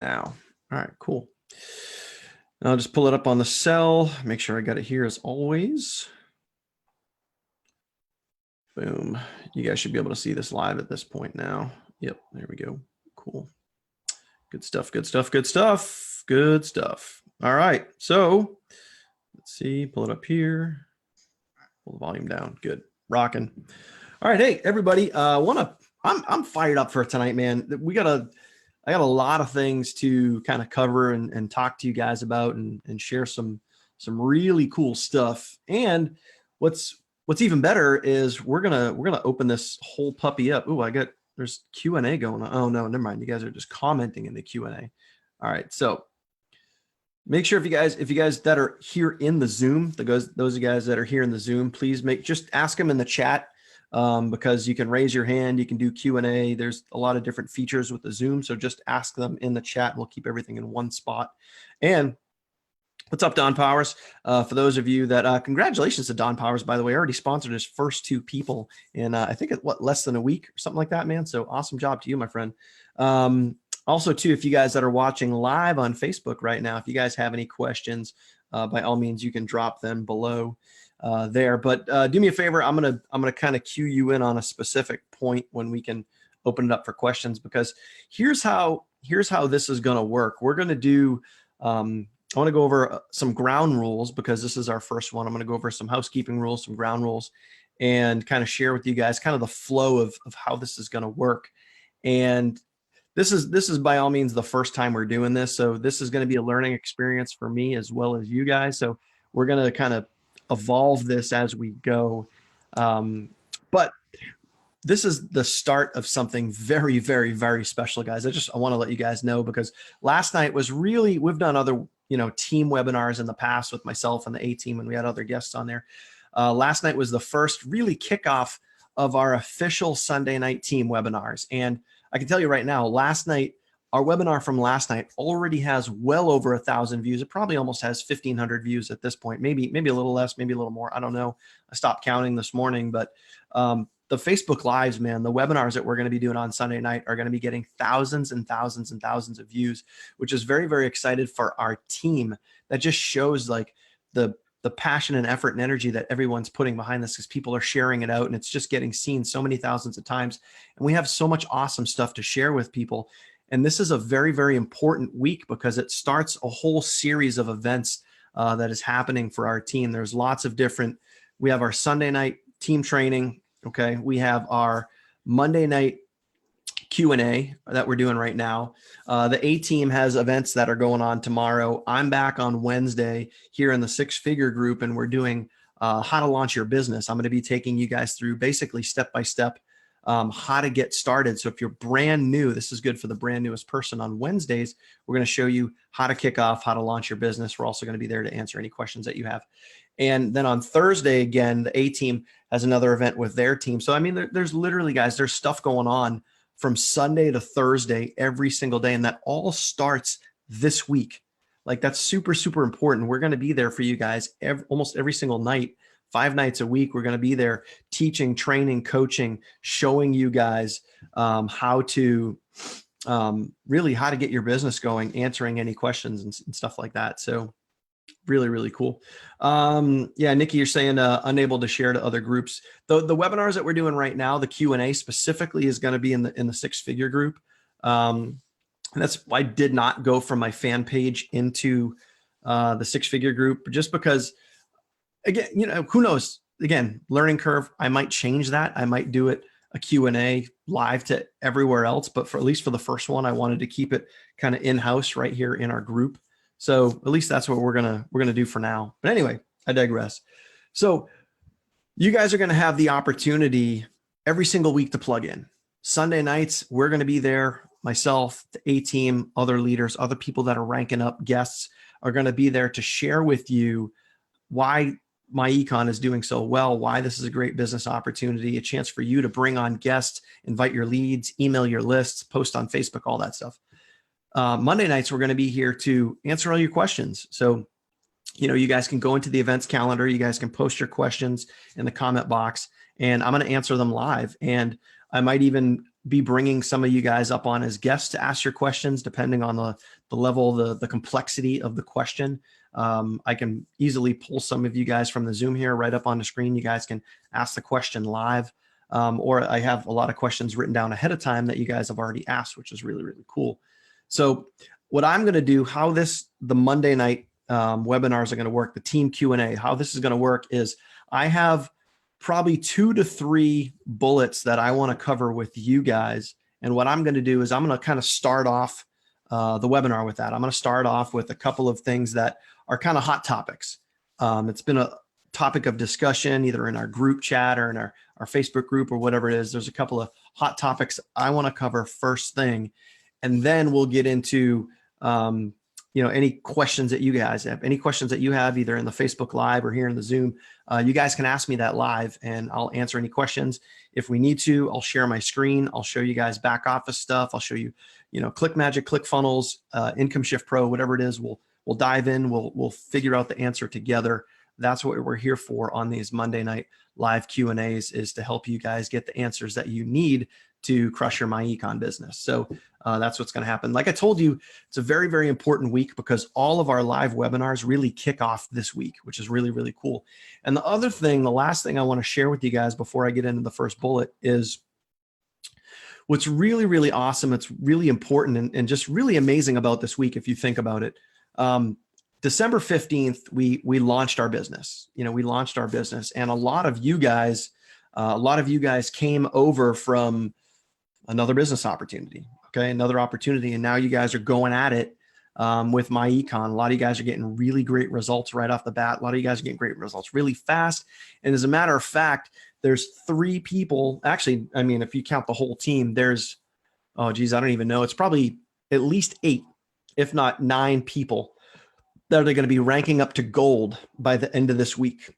Now. All right, cool. I'll just pull it up on the cell. Make sure I got it here as always. Boom. You guys should be able to see this live at this point now. Yep, there we go. Cool. Good stuff, good stuff, good stuff, good stuff. All right, so let's see, pull it up here. Pull the volume down. Good. Rocking. All right, hey everybody. I'm fired up for tonight, man. I got a lot of things to kind of cover and talk to you guys about and share some really cool stuff. And what's even better is we're gonna open this whole puppy up. Ooh, there's Q&A going on. Oh no, never mind. You guys are just commenting in the Q&A. All right, so make sure if you guys that are here in the Zoom, those of you guys that are here in the Zoom, please just ask them in the chat. Because you can raise your hand, you can do Q&A. There's a lot of different features with the Zoom, so just ask them in the chat. We'll keep everything in one spot. And what's up, Don Powers? For those of you that, congratulations to Don Powers, by the way. I already sponsored his first 2 people in, I think, less than a week or something like that, man. So awesome job to you, my friend. Also, too, if you guys that are watching live on Facebook right now, if you guys have any questions, by all means, you can drop them below there. But do me a favor. I'm gonna kind of cue you in on a specific point when we can open it up for questions, because here's how this is going to work. We're going to do I want to go over some ground rules because this is our first one. I'm going to go over some housekeeping rules, some ground rules, and kind of share with you guys kind of the flow of how this is going to work. And this is by all means the first time we're doing this, so this is going to be a learning experience for me as well as you guys. So we're going to kind of evolve this as we go. But this is the start of something very, very, very special, guys. I want to let you guys know, because last night was really, we've done other, team webinars in the past with myself and the A team, and we had other guests on there. Last night was the first really kickoff of our official Sunday night team webinars. And I can tell you right now, last night, our webinar from last night already has well over 1,000 views. It probably almost has 1,500 views at this point, maybe a little less, maybe a little more. I don't know. I stopped counting this morning, but the Facebook Lives, man, the webinars that we're going to be doing on Sunday night are going to be getting thousands and thousands and thousands of views, which is very, very excited for our team. That just shows like the passion and effort and energy that everyone's putting behind this, because people are sharing it out and it's just getting seen so many thousands of times. And we have so much awesome stuff to share with people. And this is a very, very important week because it starts a whole series of events that is happening for our team. There's lots of we have our Sunday night team training. Okay. We have our Monday night Q&A that we're doing right now. The A team has events that are going on tomorrow. I'm back on Wednesday here in the 6-figure group, and we're doing how to launch your business. I'm going to be taking you guys through basically step-by-step how to get started. So if you're brand new, this is good for the brand newest person. On Wednesdays, we're going to show you how to kick off, how to launch your business. We're also going to be there to answer any questions that you have. And then on Thursday, again, the A team has another event with their team. So, I mean, there's literally, guys, there's stuff going on from Sunday to Thursday every single day. And that all starts this week. Like, that's super, super important. We're going to be there for you guys almost every single night. 5 nights a week, we're going to be there teaching, training, coaching, showing you guys how to really how to get your business going, answering any questions and stuff like that. So really, really cool. Yeah, Nikki, you're saying unable to share to other groups. The webinars that we're doing right now, the Q&A specifically is going to be in the 6-figure group. And that's why I did not go from my fan page into the 6-figure group, just because, again, who knows? Again, learning curve. I might change that. I might do it a Q&A live to everywhere else, but at least for the first one, I wanted to keep it kind of in-house right here in our group. So at least that's what we're gonna do for now. But anyway, I digress. So you guys are gonna have the opportunity every single week to plug in. Sunday nights, we're gonna be there. Myself, the A team, other leaders, other people that are ranking up, guests are gonna be there to share with you why MyEcon is doing so well, why this is a great business opportunity, a chance for you to bring on guests, invite your leads, email your lists, post on Facebook, all that stuff. Monday nights, we're going to be here to answer all your questions. So, you guys can go into the events calendar. You guys can post your questions in the comment box, and I'm going to answer them live. And I might even be bringing some of you guys up on as guests to ask your questions, depending on the level, the complexity of the question. I can easily pull some of you guys from the Zoom here right up on the screen. You guys can ask the question live, or I have a lot of questions written down ahead of time that you guys have already asked, which is really, really cool. So what I'm going to do, how the Monday night webinars are going to work, the team Q&A, how this is going to work is I have probably 2 to 3 bullets that I want to cover with you guys. And what I'm going to do is I'm going to kind of start off the webinar with that. I'm going to start off with a couple of things that are kind of hot topics. It's been a topic of discussion either in our group chat or in our Facebook group or whatever it is. There's a couple of hot topics I want to cover first thing. And then we'll get into any questions that you guys have, either in the Facebook Live or here in the Zoom. You guys can ask me that live and I'll answer any questions. If we need to, I'll share my screen. I'll show you guys back office stuff. I'll show you, ClickMagick, ClickFunnels, Income Shift Pro, whatever it is. We'll dive in. We'll figure out the answer together. That's what we're here for on these Monday night live Q&As, is to help you guys get the answers that you need to crush your MyEcon business. So that's what's going to happen. Like I told you, it's a very, very important week because all of our live webinars really kick off this week, which is really, really cool. And the other thing, the last thing I want to share with you guys before I get into the first bullet is what's really, really awesome. It's really important and just really amazing about this week, if you think about it. December 15th, we launched our business. We launched our business, and a lot of you guys came over from another business opportunity. Okay, another opportunity, and now you guys are going at it with MyEcon. A lot of you guys are getting really great results right off the bat. A lot of you guys are getting great results really fast. And as a matter of fact, there's 3 people. Actually, I mean, if you count the whole team, there's, I don't even know. It's probably at least 8, if not 9 people that are going to be ranking up to gold by the end of this week.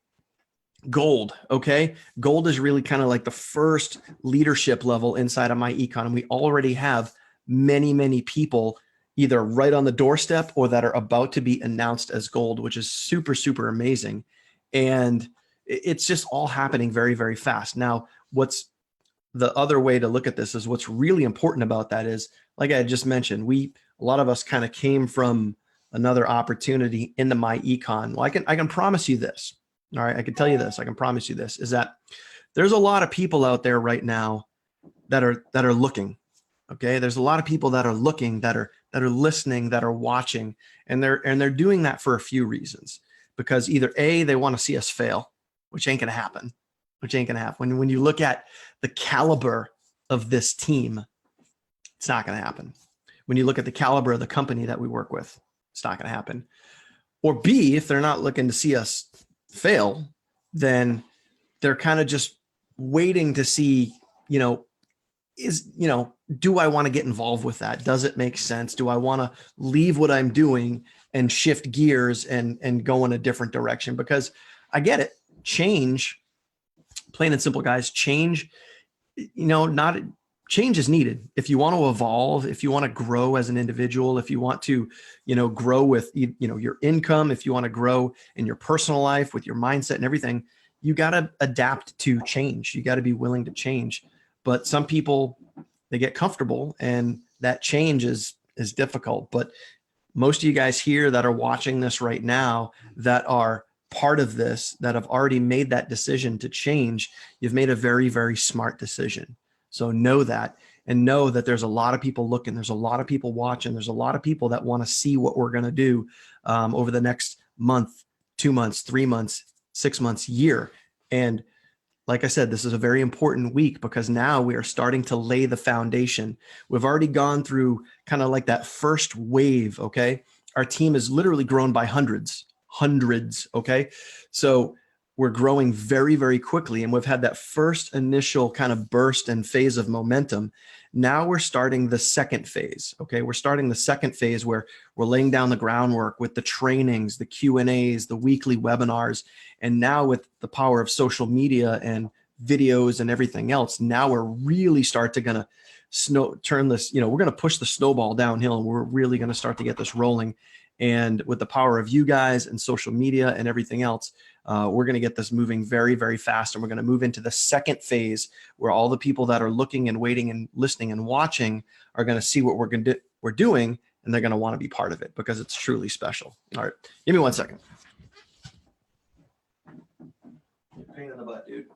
Gold, okay? Gold is really kind of like the first leadership level inside of MyEcon. And we already have many, many people either right on the doorstep or that are about to be announced as gold, which is super, super amazing. And it's just all happening very, very fast. Now, what's the other way to look at this is what's really important about that is, like I just mentioned, a lot of us kind of came from another opportunity into MyEcon. Well, I can promise you this. All right, I can tell you this. I can promise you this, is that there's a lot of people out there right now that are looking. Okay, there's a lot of people that are looking, that are listening, that are watching, and they're doing that for a few reasons. Because either A, they want to see us fail, which ain't gonna happen. When you look at the caliber of this team, it's not gonna happen. When you look at the caliber of the company that we work with, it's not gonna happen. Or B, if they're not looking to see us fail, then they're kind of just waiting to see, do I want to get involved with that? Does it make sense? Do I want to leave what I'm doing and shift gears and go in a different direction? Because I get it. Change, plain and simple, guys, change, change is needed. If you want to evolve, if you want to grow as an individual, if you want to, grow with, your income, if you want to grow in your personal life with your mindset and everything, you got to adapt to change. You got to be willing to change. But some people, they get comfortable, and that change is difficult. But most of you guys here that are watching this right now, that are part of this, that have already made that decision to change, you've made a very, very smart decision. So know that, and know that there's a lot of people looking. There's a lot of people watching. There's a lot of people that want to see what we're going to do over the next month, 2 months, 3 months, 6 months, year. And like I said, this is a very important week because now we are starting to lay the foundation. We've already gone through kind of like that first wave, okay? Our team has literally grown by hundreds, okay? So we're growing very, very quickly, and we've had that first initial kind of burst and phase of momentum. Now we're starting the second phase, okay? We're starting the second phase where we're laying down the groundwork with the trainings, the Q&As, the weekly webinars, and now with the power of social media and videos and everything else, now we're really gonna turn this, we're gonna push the snowball downhill, and we're really gonna start to get this rolling. And with the power of you guys and social media and everything else, we're going to get this moving very, very fast. And we're going to move into the second phase where all the people that are looking and waiting and listening and watching are going to see what we're doing, and they're going to want to be part of it because it's truly special. All right. Give me 1 second. Pain in the butt, dude.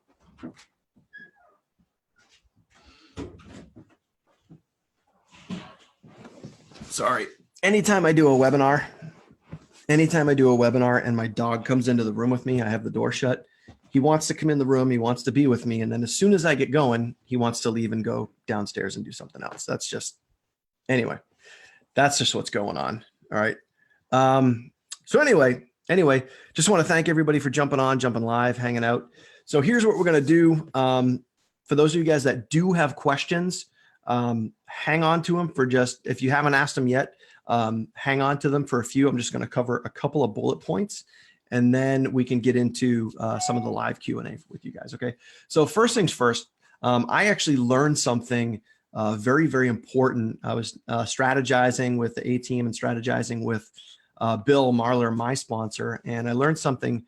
Sorry. Anytime I do a webinar and my dog comes into the room with me, I have the door shut. He wants to come in the room. He wants to be with me. And then as soon as I get going, he wants to leave and go downstairs and do something else. That's just, anyway, that's just what's going on. All right. So anyway, just want to thank everybody for jumping live, hanging out. So here's what we're going to do. For those of you guys that do have questions, hang on to them for just, if you haven't asked them yet, hang on to them for a few. I'm just going to cover a couple of bullet points, and then we can get into some of the live Q&A with you guys. Okay. So first things first, I actually learned something very, very important. I was strategizing with the A team and strategizing with Bill Marler, my sponsor, and I learned something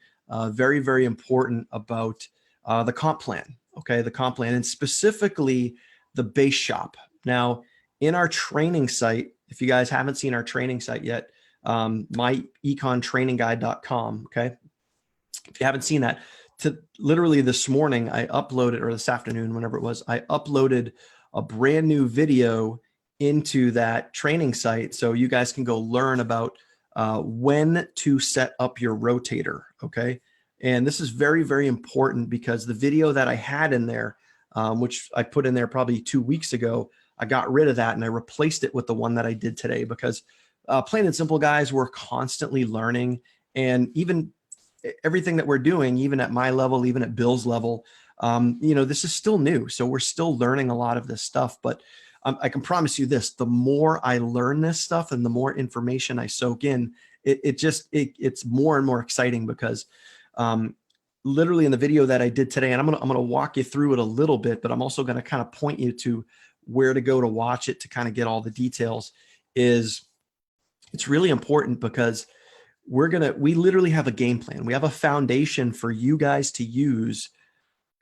very, very important about the comp plan. Okay. The comp plan, and specifically the base shop. Now, in our training site, if you guys haven't seen our training site yet, MyEconTrainingGuide.com. Okay. If you haven't seen that, to literally this morning, I uploaded, or this afternoon, whenever it was, I uploaded a brand new video into that training site. So you guys can go learn about when to set up your rotator. Okay. And this is very, very important because the video that I had in there, which I put in there probably 2 weeks ago, I got rid of that and I replaced it with the one that I did today because plain and simple, guys, we're constantly learning, and even everything that we're doing, even at my level, even at Bill's level, this is still new. So we're still learning a lot of this stuff, but I can promise you this, the more I learn this stuff and the more information I soak in, it's more and more exciting because literally in the video that I did today, and I'm gonna walk you through it a little bit, but I'm also gonna kind of point you to where to go to watch it to kind of get all the details. It's really important because we literally have a game plan. We have a foundation for you guys to use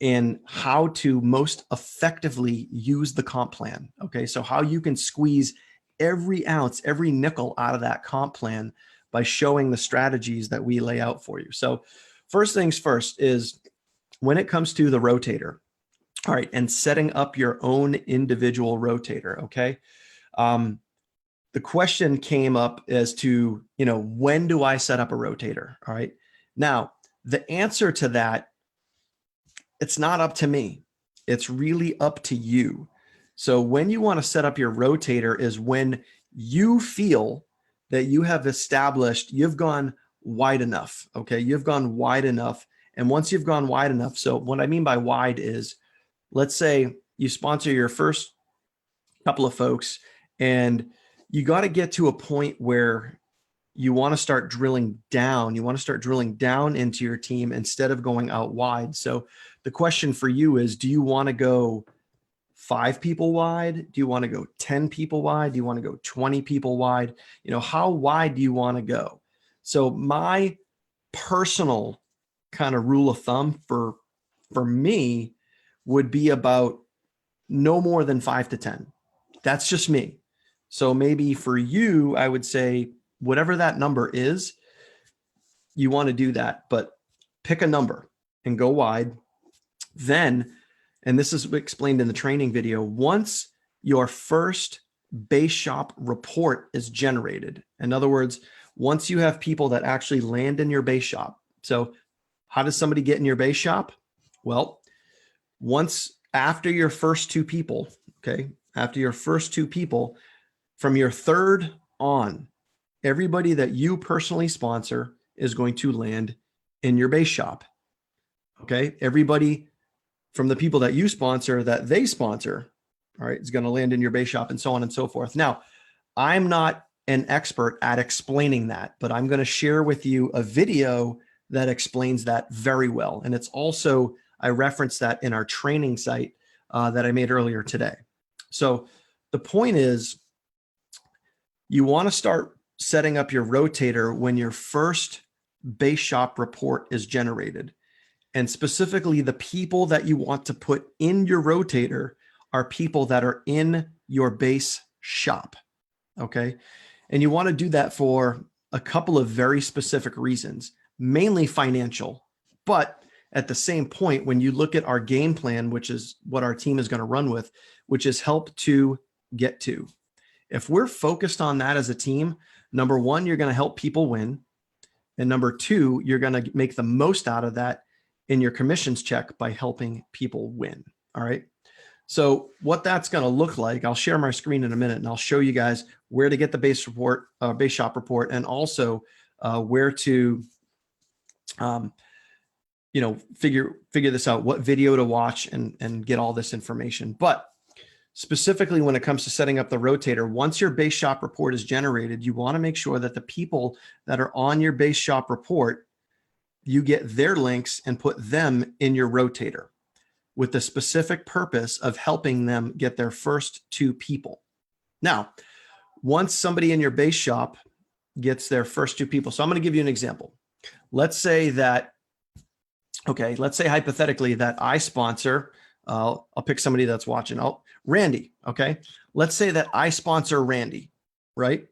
in how to most effectively use the comp plan. Okay, so how you can squeeze every ounce, every nickel out of that comp plan by showing the strategies that we lay out for you. So first things first is when it comes to the rotator, all right, and setting up your own individual rotator, okay? The question came up as to, when do I set up a rotator, all right? Now, the answer to that, it's not up to me. It's really up to you. So when you want to set up your rotator is when you feel that you have established, you've gone wide enough, okay? You've gone wide enough. And once you've gone wide enough, so what I mean by wide is, let's say you sponsor your first couple of folks and you got to get to a point where you want to start drilling down. You want to start drilling down into your team instead of going out wide. So the question for you is, do you want to go 5 people wide? Do you want to go 10 people wide? Do you want to go 20 people wide? How wide do you want to go? So my personal kind of rule of thumb for me would be about no more than 5 to 10. That's just me. So maybe for you, I would say whatever that number is, you want to do that, but pick a number and go wide. Then, and this is explained in the training video, once your first base shop report is generated, in other words, once you have people that actually land in your base shop. So how does somebody get in your base shop? Well, once after your first 2 people, okay, after your first 2 people, from your third on, everybody that you personally sponsor is going to land in your base shop. Okay. Everybody from the people that you sponsor that they sponsor, all right, is going to land in your base shop, and so on and so forth. Now, I'm not an expert at explaining that, but I'm going to share with you a video that explains that very well. And it's also, I referenced that in our training site that I made earlier today. So the point is, you want to start setting up your rotator when your first base shop report is generated. And specifically, the people that you want to put in your rotator are people that are in your base shop. Okay. And you want to do that for a couple of very specific reasons, mainly financial. But at the same point, when you look at our game plan, which is what our team is going to run with, which is help to get to. If we're focused on that as a team, number one, you're going to help people win. And number two, you're going to make the most out of that in your commissions check by helping people win. All right. So what that's going to look like, I'll share my screen in a minute and I'll show you guys where to get the base shop report, and also where to, figure this out, what video to watch and get all this information. But specifically when it comes to setting up the rotator, once your base shop report is generated, you want to make sure that the people that are on your base shop report, you get their links and put them in your rotator with the specific purpose of helping them get their first 2 people. Now, once somebody in your base shop gets their first 2 people, so I'm going to give you an example. Let's say hypothetically that I sponsor, I'll pick somebody that's watching, Randy, okay? Let's say that I sponsor Randy, right?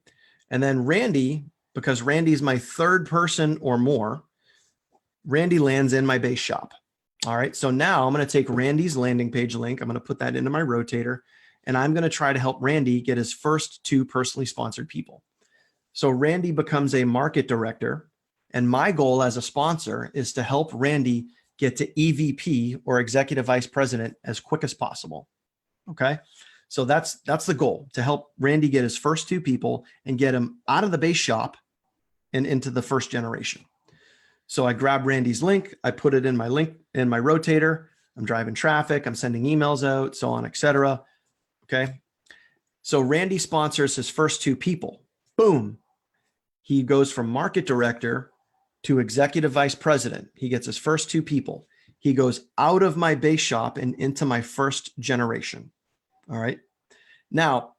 And then Randy, because Randy's my 3rd person or more, Randy lands in my base shop. All right, so now I'm going to take Randy's landing page link. I'm going to put that into my rotator, and I'm going to try to help Randy get his first 2 personally sponsored people. So Randy becomes a market director, and my goal as a sponsor is to help Randy get to EVP or executive vice president as quick as possible. Okay, so that's the goal, to help Randy get his first 2 people and get him out of the base shop and into the first generation. So I grab Randy's link, I put it in my rotator. I'm driving traffic, I'm sending emails out, so on, etc. Okay. So Randy sponsors his first 2 people. Boom. He goes from market director to executive vice president. He gets his first 2 people. He goes out of my base shop and into my first generation. All right. Now,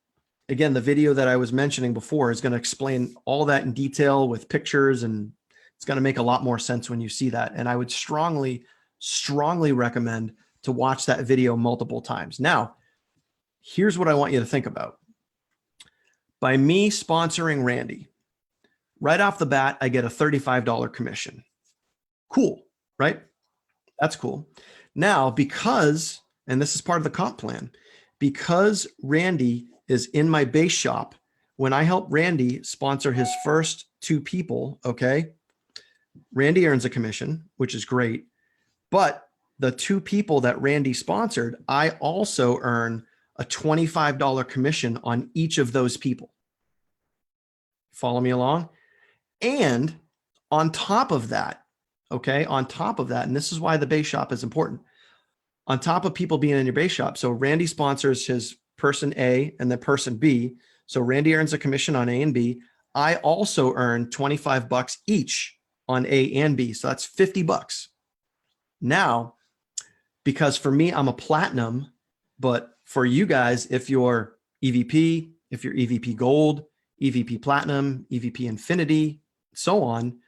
again, the video that I was mentioning before is going to explain all that in detail with pictures, and it's going to make a lot more sense when you see that. And I would strongly recommend to watch that video multiple times. Now, here's what I want you to think about. By me sponsoring Randy, right off the bat, I get a $35 commission. Cool, right? That's cool. Now, because, and this is part of the comp plan, because Randy is in my base shop, when I help Randy sponsor his first 2 people, okay, Randy earns a commission, which is great. But the 2 people that Randy sponsored, I also earn a $25 commission on each of those people. Follow me along? And on top of that, okay, and this is why the base shop is important. On top of people being in your base shop, so Randy sponsors his person A and then person B. So Randy earns a commission on A and B. I also earn $25 each on A and B. So that's $50. Now, because for me, I'm a platinum, but for you guys, if you're EVP, if you're EVP gold, EVP platinum, EVP infinity, so on,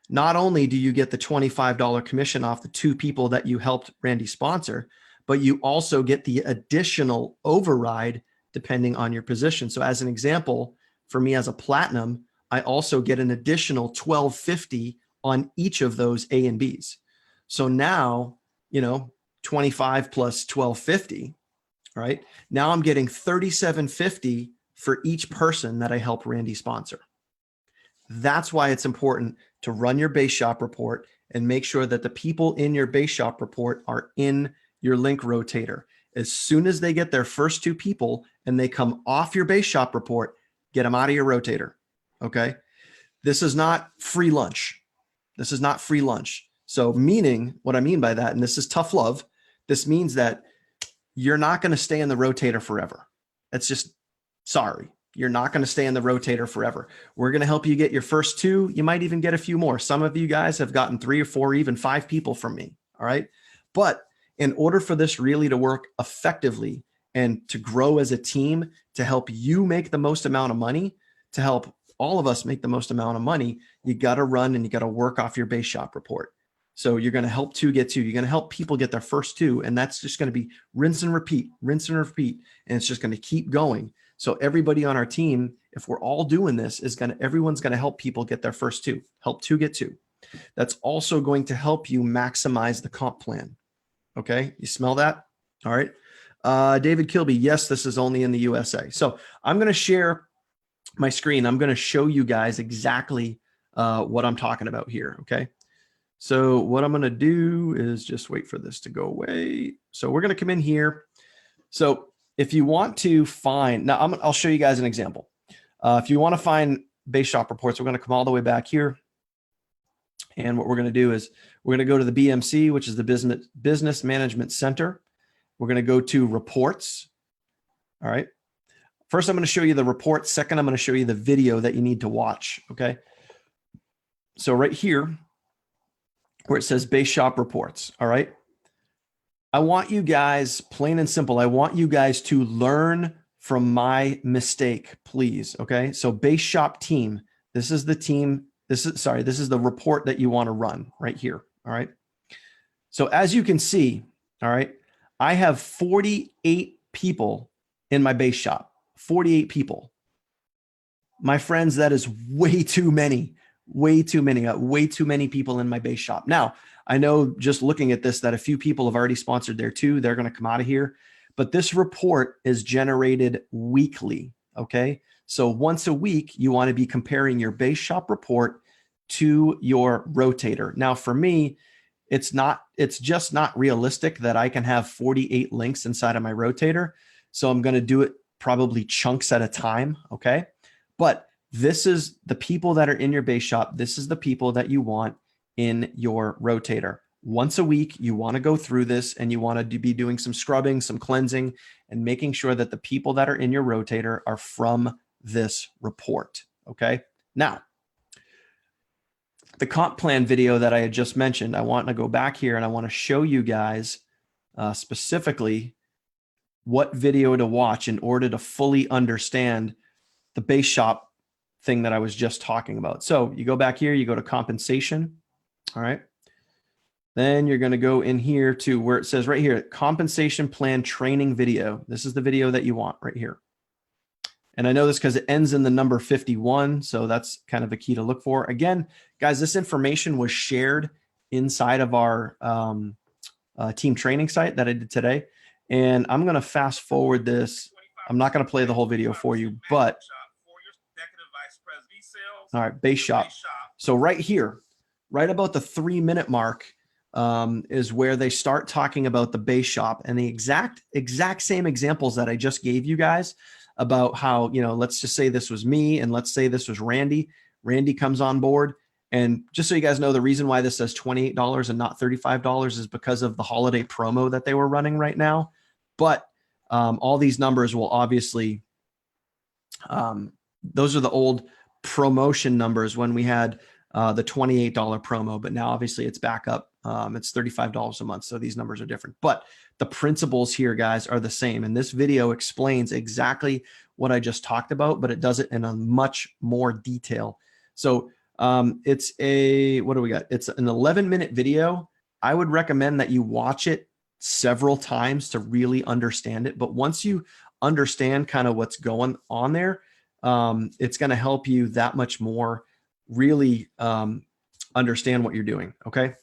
not only do you get the $25 commission off the 2 people that you helped Randy sponsor, but you also get the additional override depending on your position. So as an example, for me as a platinum, I also get an additional $12.50 on each of those A and Bs. So now, 25 plus $12.50, right? Now I'm getting $37.50 for each person that I help Randy sponsor. That's why it's important to run your base shop report and make sure that the people in your base shop report are in your link rotator. As soon as they get their first 2 people and they come off your base shop report, get them out of your rotator. Okay. This is not free lunch. This is not free lunch. So meaning what I mean by that, and this is tough love, this means that you're not going to stay in the rotator forever. It's just, sorry, you're not going to stay in the rotator forever. We're going to help you get your first 2. You might even get a few more. Some of you guys have gotten 3 or 4, even 5 people from me. All right. But in order for this really to work effectively and to grow as a team, to help you make the most amount of money, to help all of us make the most amount of money, you got to run and you got to work off your base shop report. So you're going to help two get two. You're going to help people get their first two. And that's just going to be rinse and repeat, rinse and repeat. And it's just going to keep going. So everybody on our team, if we're all doing this, everyone's going to help people get their first two, help two get two. That's also going to help you maximize the comp plan. Okay. You smell that? All right. David Kilby. Yes, this is only in the USA. So I'm going to share my screen. I'm going to show you guys exactly what I'm talking about here. Okay. So what I'm going to do is just wait for this to go away. So we're going to come in here. So if you want to find, now I'll show you guys an example. If you want to find base shop reports, we're going to come all the way back here. And what we're going to do is we're going to go to the BMC, which is the Business Management Center. We're going to go to reports. All right. First, I'm going to show you the report. Second, I'm going to show you the video that you need to watch. Okay. So right here, where it says base shop reports. All right. I want you guys, plain and simple, I want you guys to learn from my mistake, please. Okay. So base shop team, this is the team. This is the report that you want to run right here. All right. So as you can see, all right, I have 48 people in my base shop, 48 people. My friends, that is way too many. Way too many. Way too many people in my base shop. Now, I know just looking at this that a few people have already sponsored there too. They're going to come out of here. But this report is generated weekly. Okay. So once a week, you want to be comparing your base shop report to your rotator. Now, for me, it's just not realistic that I can have 48 links inside of my rotator. So I'm going to do it probably chunks at a time. Okay. But this is the people that are in your base shop. This is the people that you want in your rotator. Once a week, you want to go through this and you want to be doing some scrubbing, some cleansing, and making sure that the people that are in your rotator are from this report. Okay. Now, the comp plan video that I had just mentioned, I want to go back here and I want to show you guys specifically what video to watch in order to fully understand the base shop thing that I was just talking about. So you go back here, you go to compensation. All right. Then you're going to go in here to where it says right here, compensation plan training video. This is the video that you want right here. And I know this because it ends in the number 51. So that's kind of the key to look for. Again, guys, this information was shared inside of our team training site that I did today. And I'm going to fast forward this. I'm not going to play the whole video for you, but all right, base shop. So right here, right about the 3-minute mark is where they start talking about the base shop and the exact same examples that I just gave you guys about how, let's just say this was me and let's say this was Randy. Randy comes on board. And just so you guys know, the reason why this says $28 and not $35 is because of the holiday promo that they were running right now. But all these numbers will obviously, those are the old promotion numbers when we had the $28 promo, but now obviously it's back up. It's $35 a month. So these numbers are different, but the principles here, guys, are the same. And this video explains exactly what I just talked about, but it does it in a much more detail. So it's what do we got? It's an 11-minute video. I would recommend that you watch it several times to really understand it. But once you understand kind of what's going on there, it's going to help you that much more really understand what you're doing. Okay.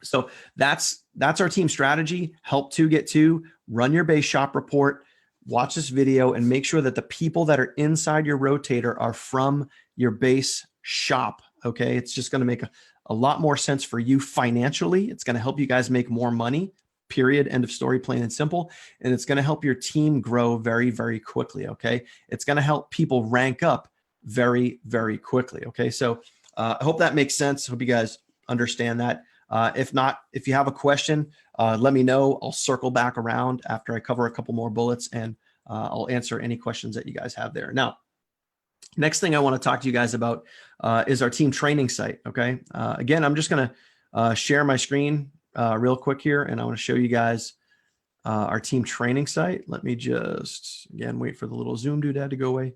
So that's our team strategy. Help two get two, run your base shop report, watch this video, and make sure that the people that are inside your rotator are from your base shop. Okay. It's just going to make a lot more sense for you financially. It's going to help you guys make more money, period. End of story, plain and simple. And it's going to help your team grow very, very quickly. Okay. It's going to help people rank up very, very quickly. Okay. So I hope that makes sense. I hope you guys understand that. If not, if you have a question, let me know. I'll circle back around after I cover a couple more bullets and I'll answer any questions that you guys have there. Now, next thing I want to talk to you guys about is our team training site. Okay. Again, I'm just going to share my screen real quick here, and I want to show you guys our team training site. Let me just, again, wait for the little Zoom doodad to go away.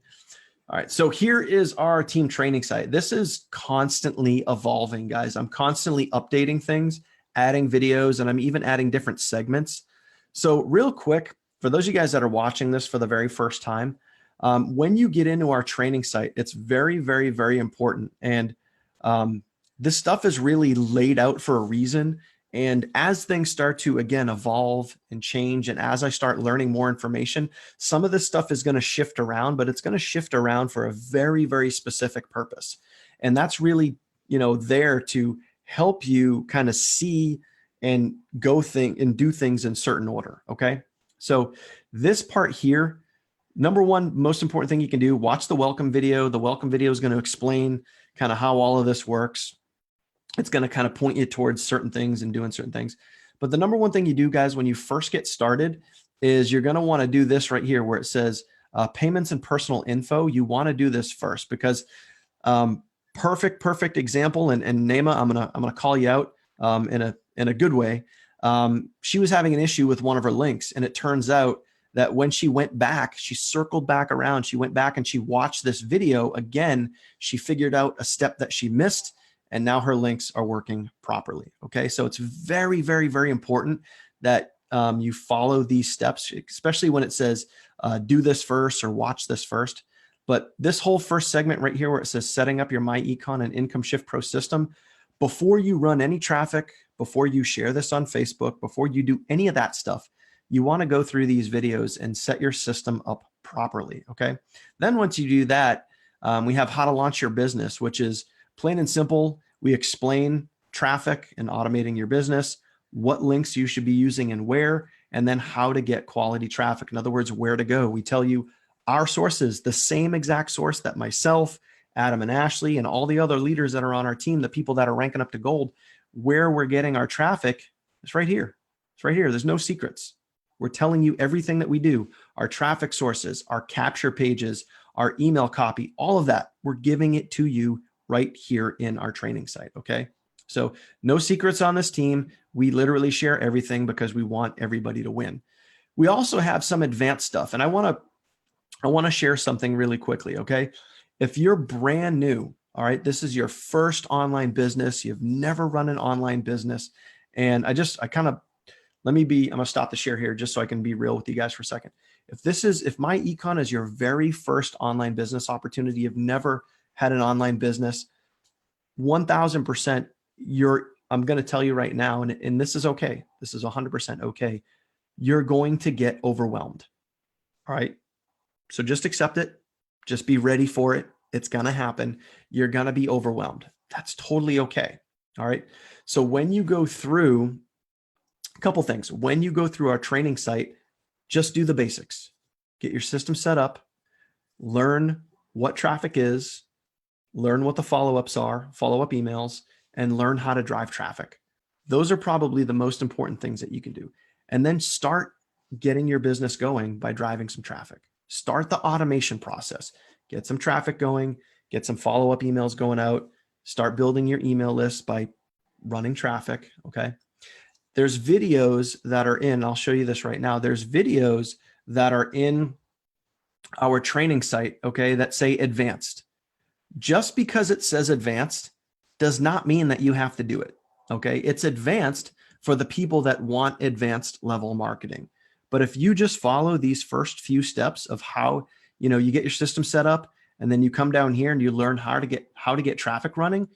All right, so here is our team training site. This is constantly evolving, guys. I'm constantly updating things, adding videos, and I'm even adding different segments. So real quick, for those of you guys that are watching this for the very first time, when you get into our training site, it's very, very, very important. And this stuff is really laid out for a reason. And as things start to, again, evolve and change, and as I start learning more information, some of this stuff is going to shift around, but it's going to shift around for a very, very specific purpose. And that's really, there to help you kind of see and do things in certain order. Okay. So this part here, number one, most important thing you can do, watch the welcome video. The welcome video is going to explain kind of how all of this works. It's going to kind of point you towards certain things and doing certain things. But the number one thing you do, guys, when you first get started is you're going to want to do this right here where it says payments and personal info. You want to do this first because perfect example. And Naima, I'm gonna call you out in a good way. She was having an issue with one of her links, and it turns out that when she went back, she circled back around. She went back and she watched this video again. She figured out a step that she missed, and now her links are working properly. Okay, so it's very, very, very important that you follow these steps, especially when it says do this first or watch this first. But this whole first segment right here where it says setting up your MyEcon and Income Shift Pro system, before you run any traffic, before you share this on Facebook, before you do any of that stuff, you want to go through these videos and set your system up properly. Okay, then once you do that, we have how to launch your business, which is plain and simple. We explain traffic and automating your business, what links you should be using and where, and then how to get quality traffic. In other words, where to go. We tell you our sources, the same exact source that myself, Adam and Ashley, and all the other leaders that are on our team, the people that are ranking up to gold, where we're getting our traffic. It's right here. It's right here. There's no secrets. We're telling you everything that we do, our traffic sources, our capture pages, our email copy, all of that. We're giving it to you right here in our training site. Okay. So no secrets on this team. We literally share everything because we want everybody to win. We also have some advanced stuff, and I want to share something really quickly. Okay. If you're brand new, all right, this is your first online business. You've never run an online business. And I'm going to stop the share here just so I can be real with you guys for a second. If MyEcon is your very first online business opportunity, you've never had an online business, 1000%, I'm going to tell you right now, and this is okay. This is 100% okay. You're going to get overwhelmed. All right. So just accept it. Just be ready for it. It's going to happen. You're going to be overwhelmed. That's totally okay. All right. So when you go through a couple things, when you go through our training site, just do the basics. Get your system set up, learn what traffic is, learn what the follow-ups are, follow-up emails, and learn how to drive traffic. Those are probably the most important things that you can do. And then start getting your business going by driving some traffic. Start the automation process. Get some traffic going, get some follow-up emails going out, start building your email list by running traffic, okay? There's videos that are I'll show you this right now. There's videos that are in our training site, okay, that say advanced. Just because it says advanced does not mean that you have to do it, okay? It's advanced for the people that want advanced level marketing. But if you just follow these first few steps of how, you get your system set up, and then you come down here and you learn how to get traffic running,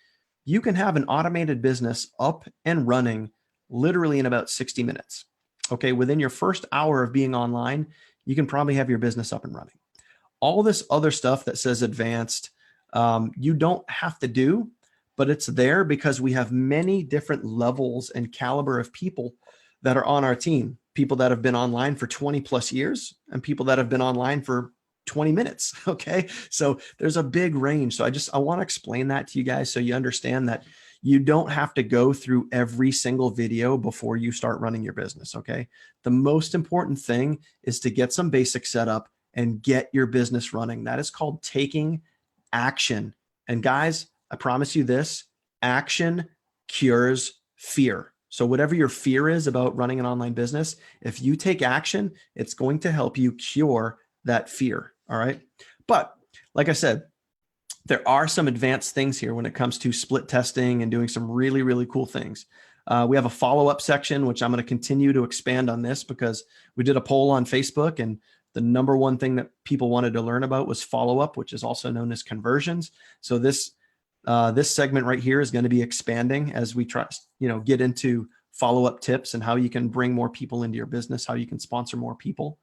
you can have an automated business up and running literally in about 60 minutes. Okay, within your first hour of being online, you can probably have your business up and running. All this other stuff that says advanced, you don't have to do, but it's there because we have many different levels and caliber of people that are on our team. People that have been online for 20 plus years and people that have been online for 20 minutes. Okay. So there's a big range. So I want to explain that to you guys so you understand that you don't have to go through every single video before you start running your business. Okay. The most important thing is to get some basic setup and get your business running. That is called taking action. And guys, I promise you this, action cures fear. So whatever your fear is about running an online business, if you take action, it's going to help you cure that fear. All right. But like I said, there are some advanced things here when it comes to split testing and doing some really, really cool things. We have a follow-up section, which I'm going to continue to expand on this because we did a poll on Facebook, and the number one thing that people wanted to learn about was follow-up, which is also known as conversions. So this segment right here is going to be expanding as we try, get into follow-up tips and how you can bring more people into your business, how you can sponsor more people.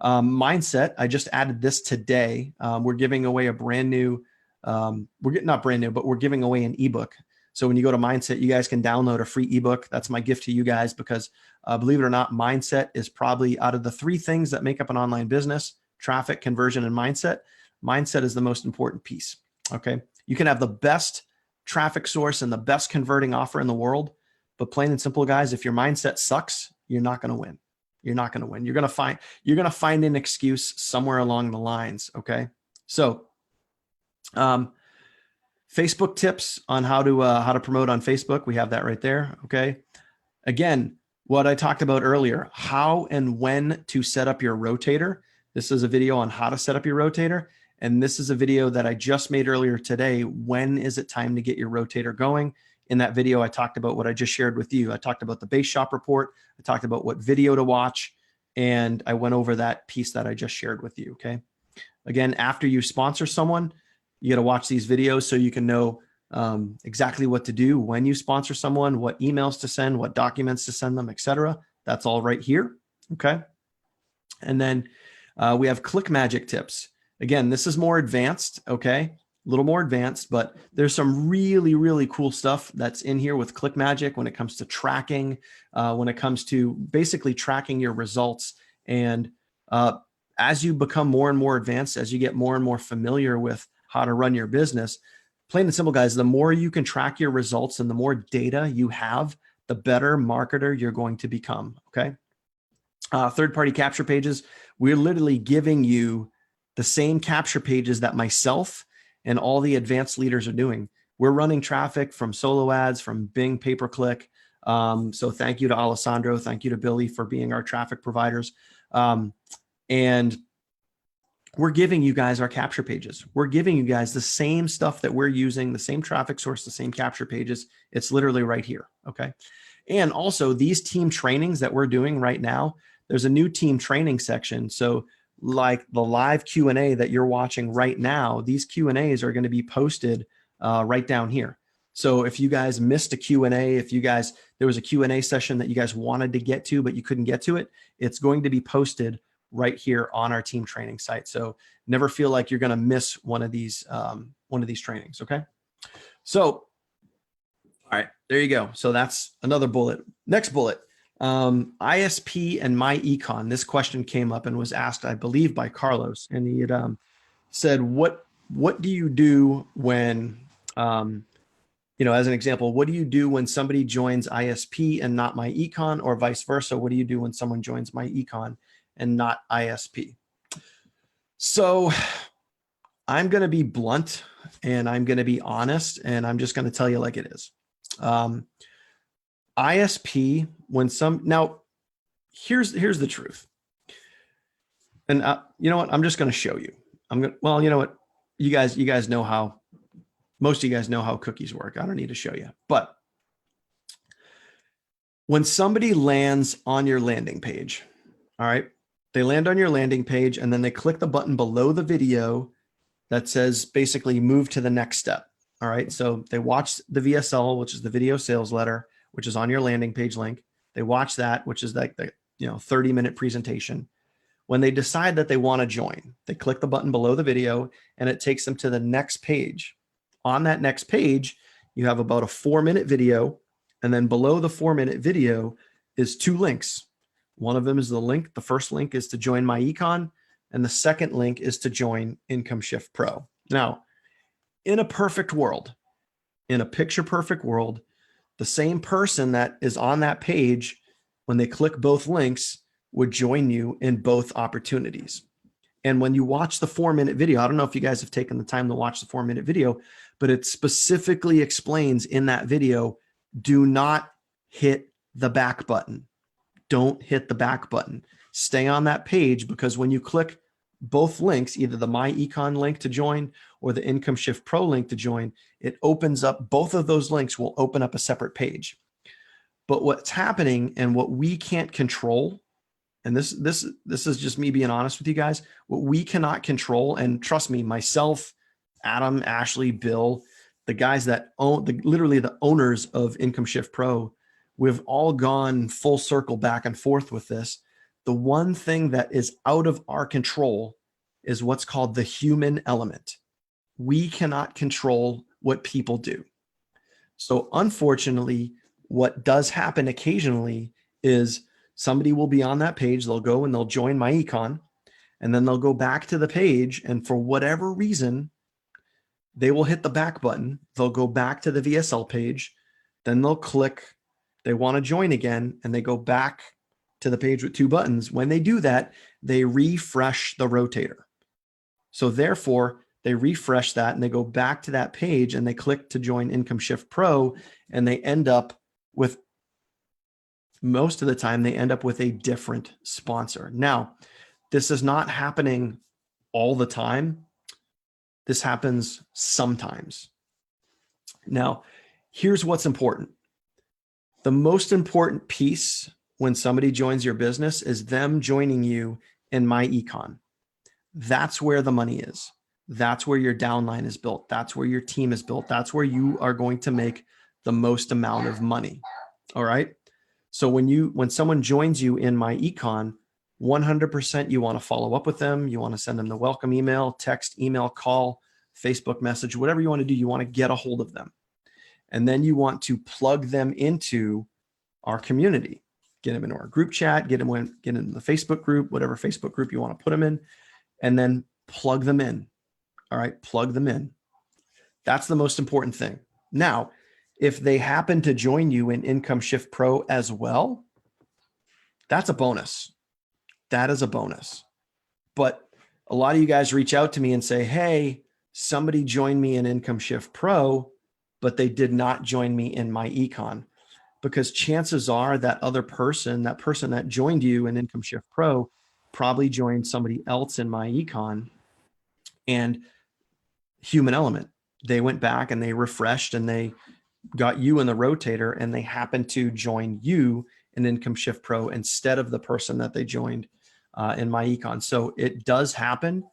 Mindset, I just added this today. We're giving away a brand new, not brand new, but we're giving away an ebook. So when you go to Mindset, you guys can download a free ebook. That's my gift to you guys because believe it or not, mindset is probably out of the three things that make up an online business: traffic, conversion, and mindset. Mindset is the most important piece. Okay. You can have the best traffic source and the best converting offer in the world, but plain and simple, guys, if your mindset sucks, you're not going to win. You're not going to win. You're going to find an excuse somewhere along the lines. Okay. So, Facebook tips on how to promote on Facebook. We have that right there. Okay. Again, what I talked about earlier, how and when to set up your rotator. This is a video on how to set up your rotator. And this is a video that I just made earlier today. When is it time to get your rotator going? In that video, I talked about what I just shared with you. I talked about the base shop report. I talked about what video to watch. And I went over that piece that I just shared with you. Okay. Again, after you sponsor someone, you got to watch these videos so you can know exactly what to do when you sponsor someone, what emails to send, what documents to send them, etc. That's all right here. Okay. And then we have Click Magic tips. Again, this is more advanced. Okay. A little more advanced, but there's some really, really cool stuff that's in here with Click Magic when it comes to tracking, when it comes to basically tracking your results. And as you become more and more advanced, as you get more and more familiar with how to run your business, plain and simple, guys, the more you can track your results and the more data you have, the better marketer you're going to become. Okay. Third-party capture pages. We're literally giving you the same capture pages that myself and all the advanced leaders are doing. We're running traffic from solo ads, from Bing pay-per-click. So thank you to Alessandro. Thank you to Billy for being our traffic providers. And we're giving you guys our capture pages. We're giving you guys the same stuff that we're using, the same traffic source, the same capture pages. It's literally right here. Okay. And also these team trainings that we're doing right now, there's a new team training section. So like the live Q&A that you're watching right now, these Q&As are going to be posted right down here. So if you guys missed a Q&A, there was a Q&A session that you guys wanted to get to, but you couldn't get to it, it's going to be posted right here on our team training site. So never feel like you're going to miss one of these trainings. Okay. So, all right, there you go. So that's another bullet. Next bullet, ISP and MyEcon. This question came up and was asked, I believe, by Carlos. And he had said, what do you do when, as an example, what do you do when somebody joins ISP and not MyEcon, or vice versa? What do you do when someone joins MyEcon and not ISP? So I'm going to be blunt and I'm going to be honest, and I'm just going to tell you like it is. ISP, now here's the truth. And you know what? I'm just going to show you. You know what? You guys know how, most of you guys know how cookies work. I don't need to show you, but when somebody lands on your landing page, all right, they land on your landing page and then they click the button below the video that says basically move to the next step. All right. So they watch the VSL, which is the video sales letter, which is on your landing page link. They watch that, which is like the 30-minute presentation. When they decide that they want to join, they click the button below the video and it takes them to the next page. On that next page, you have about a 4-minute video. And then below the 4-minute video is 2 links. One of them is the link. The first link is to join MyEcon, and the second link is to join Income Shift Pro. Now, in a perfect world, in a picture perfect world, the same person that is on that page, when they click both links, would join you in both opportunities. And when you watch the 4-minute video, I don't know if you guys have taken the time to watch the 4-minute video, but it specifically explains in that video, do not hit the back button. Don't hit the back button. Stay on that page, because when you click both links, either the MyEcon link to join or the Income Shift Pro link to join, it opens up, both of those links will open up a separate page. But what's happening and what we can't control, and this is just me being honest with you guys, what we cannot control, and trust me, myself, Adam, Ashley, Bill, the guys that own, literally the owners of Income Shift Pro, we've all gone full circle back and forth with this. The one thing that is out of our control is what's called the human element. We cannot control what people do. So unfortunately, what does happen occasionally is somebody will be on that page, they'll go and they'll join MyEcon, and then they'll go back to the page, and for whatever reason, they will hit the back button, they'll go back to the VSL page, then they'll click, they want to join again, and they go back to the page with two buttons. When they do that, they refresh the rotator. So therefore, they refresh that and they go back to that page and they click to join Income Shift Pro, and they end up with, most of the time, they end up with a different sponsor. Now, this is not happening all the time. This happens sometimes. Now, here's what's important. The most important piece when somebody joins your business is them joining you in MyEcon. That's where the money is. That's where your downline is built. That's where your team is built. That's where you are going to make the most amount of money. All right. So when someone joins you in MyEcon, 100% you want to follow up with them. You want to send them the welcome email, text, email, call, Facebook message, whatever you want to do. You want to get a hold of them. And then you want to plug them into our community, get them into our group chat, get them in the Facebook group, whatever Facebook group you want to put them in, and then plug them in. All right, plug them in. That's the most important thing. Now, if they happen to join you in Income Shift Pro as well, that's a bonus. That is a bonus. But a lot of you guys reach out to me and say, hey, somebody joined me in Income Shift Pro, but they did not join me in MyEcon. Because chances are that person that joined you in Income Shift Pro probably joined somebody else in MyEcon, and human element. They went back and they refreshed and they got you in the rotator, and they happened to join you in Income Shift Pro instead of the person that they joined in MyEcon. So it does happen.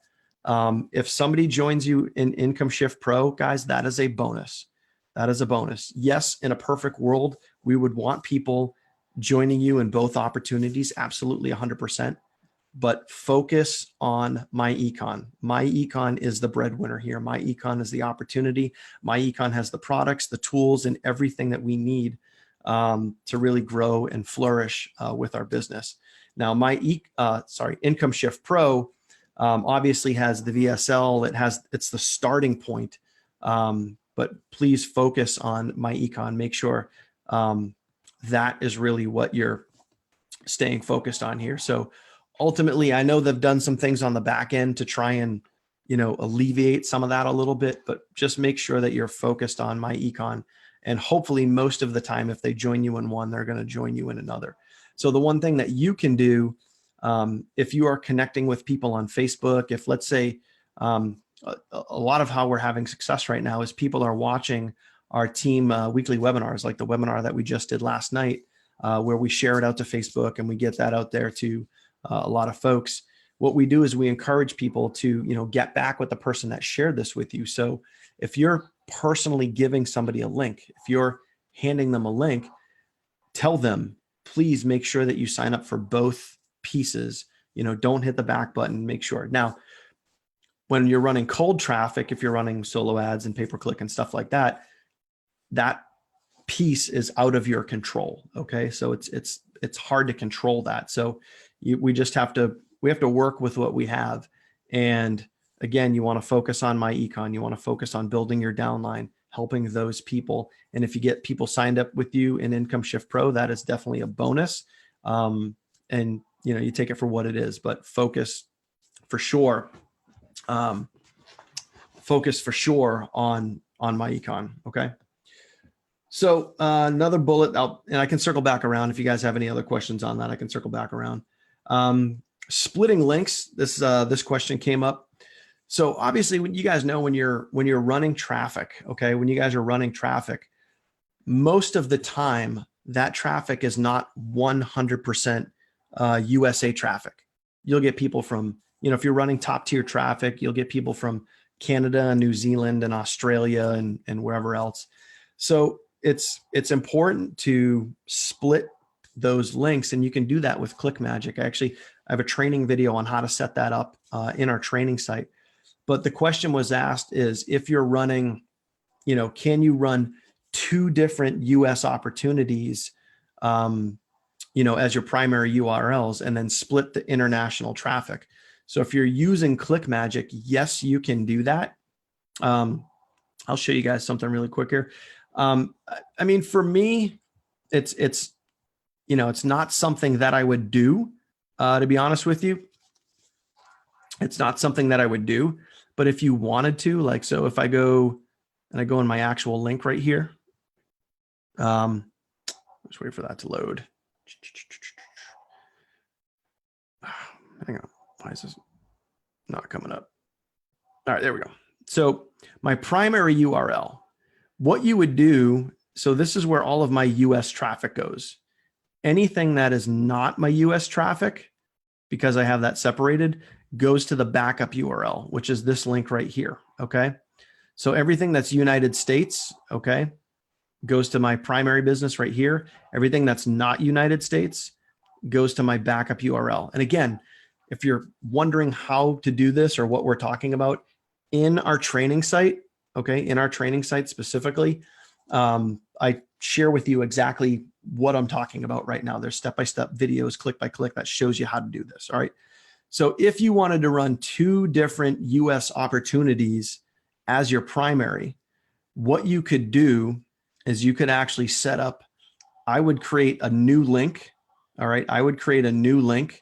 If somebody joins you in Income Shift Pro, guys, that is a bonus. That is a bonus. Yes, in a perfect world, we would want people joining you in both opportunities, absolutely 100%. But focus on MyEcon. MyEcon is the breadwinner here. MyEcon is the opportunity. MyEcon has the products, the tools, and everything that we need to really grow and flourish with our business. Now, Income Shift Pro obviously has the VSL. It's the starting point. But please focus on MyEcon. Make sure that is really what you're staying focused on here. So ultimately, I know they've done some things on the back end to try and, alleviate some of that a little bit, but just make sure that you're focused on MyEcon. And hopefully most of the time, if they join you in one, they're going to join you in another. So the one thing that you can do, if you are connecting with people on Facebook, if let's say, a lot of how we're having success right now is people are watching our team weekly webinars, like the webinar that we just did last night, where we share it out to Facebook and we get that out there to a lot of folks. What we do is we encourage people to, get back with the person that shared this with you. So if you're personally giving somebody a link, if you're handing them a link, tell them, please make sure that you sign up for both pieces. Don't hit the back button, make sure. Now, when you're running cold traffic, if you're running solo ads and pay-per-click and stuff like that, that piece is out of your control. Okay. So it's hard to control that. So we have to work with what we have. And again, you want to focus on MyEcon. You want to focus on building your downline, helping those people. And if you get people signed up with you in Income Shift Pro, that is definitely a bonus. And you take it for what it is, but focus for sure on MyEcon. Okay. So another bullet, and I can circle back around if you guys have any other questions on that. I can circle back around. Splitting links. This question came up. So obviously, when you guys know when you're running traffic, okay, when you guys are running traffic, most of the time that traffic is not 100% USA traffic. You'll get people from, if you're running top tier traffic, you'll get people from Canada and New Zealand and Australia and wherever else. So it's important to split those links, and you can do that with ClickMagick. I have a training video on how to set that up in our training site. But the question was asked is, if you're running, can you run 2 different US opportunities, as your primary URLs, and then split the international traffic? So if you're using ClickMagick, yes, you can do that. I'll show you guys something really quick here. I mean, for me, it's not something that I would do, to be honest with you. It's not something that I would do, but if you wanted to, like, so if I go and I go in my actual link right here, just wait for that to load. Hang on, why is this not coming up? All right, there we go. So my primary URL, what you would do, so this is where all of my US traffic goes. Anything that is not my US traffic, because I have that separated, goes to the backup URL, which is this link right here, okay? So everything that's United States, okay, goes to my primary business right here. Everything that's not United States goes to my backup URL. And again, if you're wondering how to do this or what we're talking about in our training site, okay, in our training site specifically, I share with you exactly what I'm talking about right now. There's step-by-step videos, click by click, that shows you how to do this, all right? So if you wanted to run 2 different US opportunities as your primary, what you could do is you could actually set up, I would create a new link, all right? I would create a new link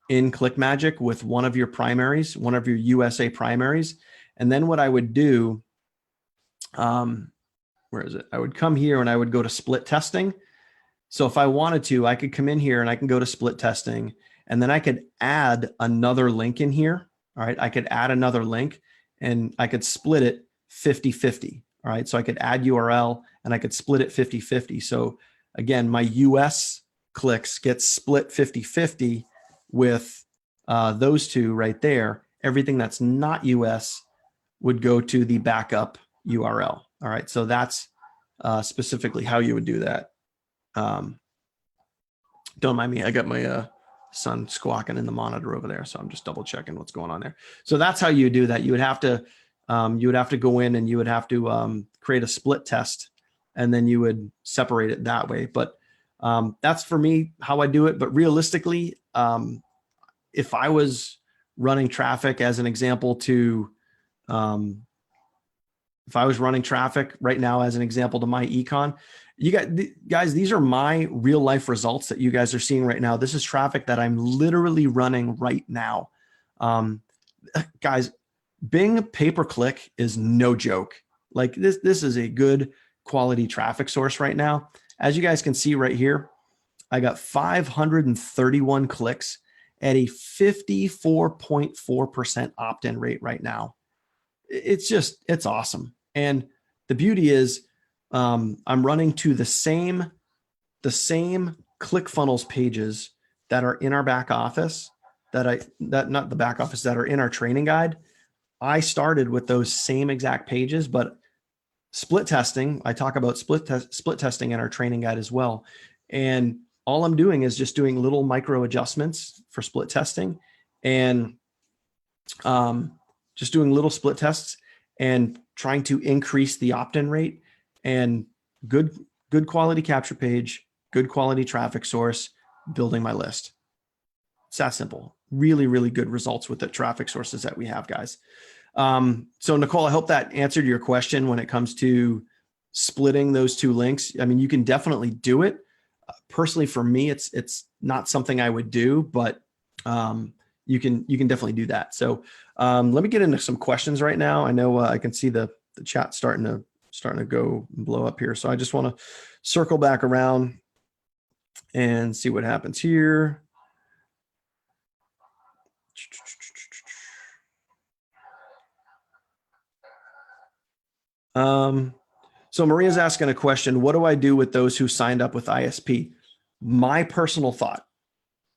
in ClickMagick with one of your primaries, one of your USA primaries. And then what I would do, where is it? I would come here and I would go to split testing. So if I wanted to, I could come in here and I can go to split testing, and then I could add another link in here. All right. I could add another link and I could split it 50-50. All right. So I could add URL and I could split it 50-50. So again, my US clicks get split 50-50 with those 2 right there. Everything that's not US would go to the backup URL. All right. So that's specifically how you would do that. Don't mind me. I got my son squawking in the monitor over there, so I'm just double checking what's going on there. So that's how you do that. You would have to go in and you would have to create a split test, and then you would separate it that way. But that's for me how I do it. But realistically, if I was running traffic as an example to, if I was running traffic right now as an example to MyEcon, you guys, these are my real life results that you guys are seeing right now. This is traffic that I'm literally running right now. Guys, Bing pay-per-click is no joke. Like this is a good quality traffic source right now. As you guys can see right here, I got 531 clicks at a 54.4% opt-in rate right now. It's awesome. And the beauty is, I'm running to the same ClickFunnels pages that are in our back office, that not the back office, that are in our training guide. I started with those same exact pages, but split testing, I talk about split testing in our training guide as well. And all I'm doing is just doing little micro adjustments for split testing, and just doing little split tests and trying to increase the opt-in rate, and good quality capture page, good quality traffic source, building my list. It's that simple. Really, really good results with the traffic sources that we have, guys. So Nicole, I hope that answered your question when it comes to splitting those 2 links. I mean, you can definitely do it. Personally, for me, it's not something I would do, but you can definitely do that. So let me get into some questions right now. I know I can see the chat starting to go blow up here. So I just want to circle back around and see what happens here. So Maria's asking a question. What do I do with those who signed up with ISP? My personal thought,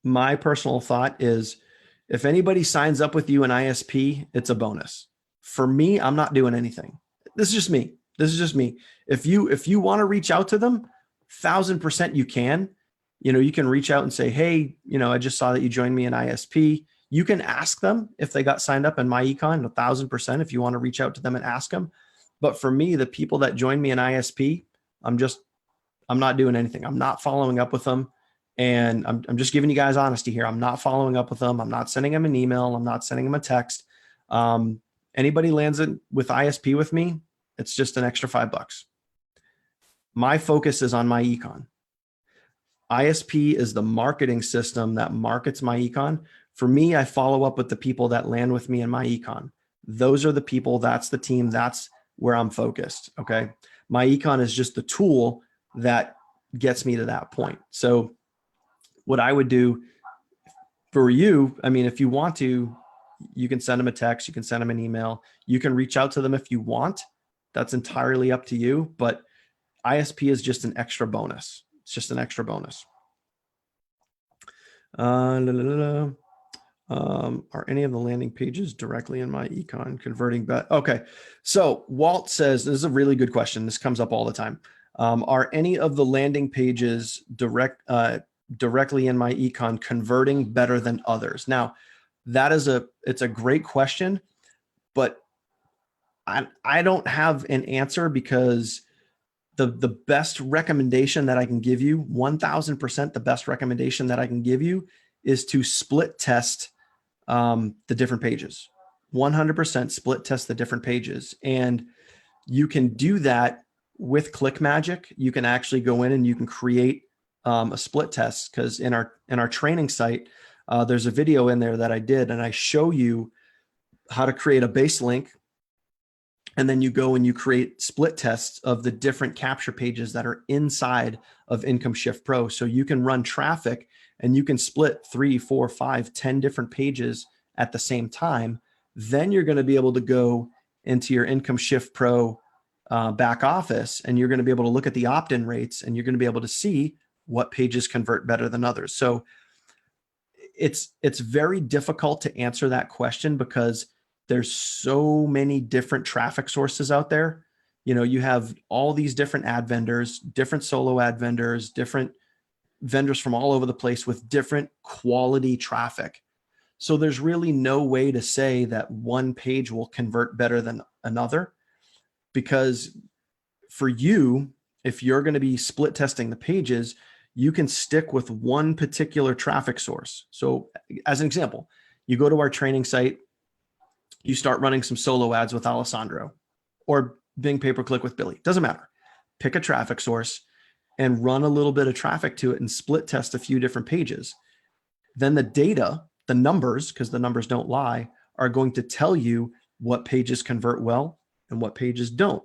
my personal thought is if anybody signs up with you in ISP, it's a bonus. For me, I'm not doing anything. This is just me. This is just me. If you want to reach out to them, 1000% you can. You can reach out and say, hey, I just saw that you joined me in ISP. You can ask them if they got signed up in MyEcon, 1000% if you want to reach out to them and ask them. But for me, the people that join me in ISP, I'm not doing anything. I'm not following up with them. And I'm just giving you guys honesty here. I'm not following up with them. I'm not sending them an email. I'm not sending them a text. Anybody lands it with ISP with me, it's just an extra $5. My focus is on MyEcon. ISP is the marketing system that markets MyEcon. For me, I follow up with the people that land with me in MyEcon. Those are the people, that's the team, that's where I'm focused, okay? MyEcon is just the tool that gets me to that point. So what I would do for you, I mean, if you want to, you can send them a text, you can send them an email, you can reach out to them if you want. That's entirely up to you, but ISP is just an extra bonus. It's just an extra bonus. Are any of the landing pages directly in MyEcon converting? Okay, so Walt says, this is a really good question. This comes up all the time. Are any of the landing pages directly in MyEcon converting better than others? Now, it's a great question, but I don't have an answer because the best recommendation that I can give you, 1000% the best recommendation that I can give you is to split test the different pages. 100% split test the different pages. And you can do that with ClickMagick. You can actually go in and you can create a split test, because in our training site, there's a video in there that I did, and I show you how to create a base link. And then you go and you create split tests of the different capture pages that are inside of Income Shift Pro. So you can run traffic and you can split 3, 4, 5, 10 different pages at the same time. Then you're going to be able to go into your Income Shift Pro back office, and you're going to be able to look at the opt-in rates, and you're going to be able to see what pages convert better than others. So it's very difficult to answer that question because there's so many different traffic sources out there. You have all these different ad vendors, different solo ad vendors, different vendors from all over the place with different quality traffic. So there's really no way to say that one page will convert better than another, because for you, if you're going to be split testing the pages, you can stick with one particular traffic source. So as an example, you go to our training site, you start running some solo ads with Alessandro or Bing pay-per-click with Billy. Doesn't matter. Pick a traffic source and run a little bit of traffic to it and split test a few different pages. Then the data, the numbers, because the numbers don't lie, are going to tell you what pages convert well and what pages don't.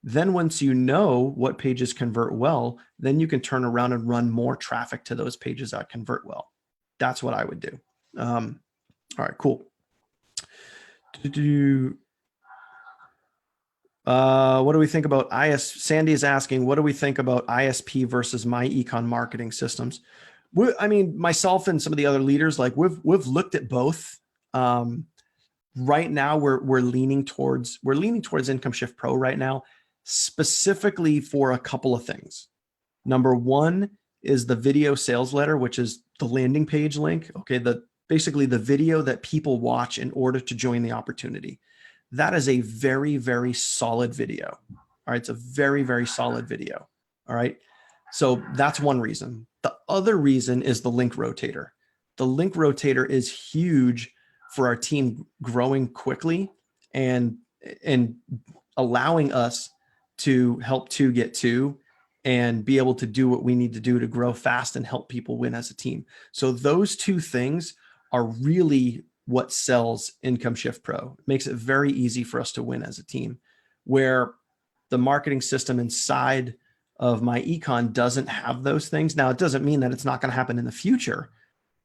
Then once you know what pages convert well, then you can turn around and run more traffic to those pages that convert well. That's what I would do. All right, cool. What do we think about Sandy is asking, what do we think about ISP versus MyEcon marketing systems? I mean, myself and some of the other leaders, like we've looked at both. Right now, we're leaning towards Income Shift Pro right now, specifically for a couple of things. Number one is the video sales letter, which is the landing page link. Okay, basically the video that people watch in order to join the opportunity. That is a very, very solid video. All right. It's a very, very solid video. All right. So that's one reason. The other reason is the link rotator. The link rotator is huge for our team growing quickly and allowing us to help two get two and be able to do what we need to do to grow fast and help people win as a team. So those two things are really what sells Income Shift Pro. It makes it very easy for us to win as a team, where the marketing system inside of MyEcon doesn't have those things. Now, it doesn't mean that it's not going to happen in the future.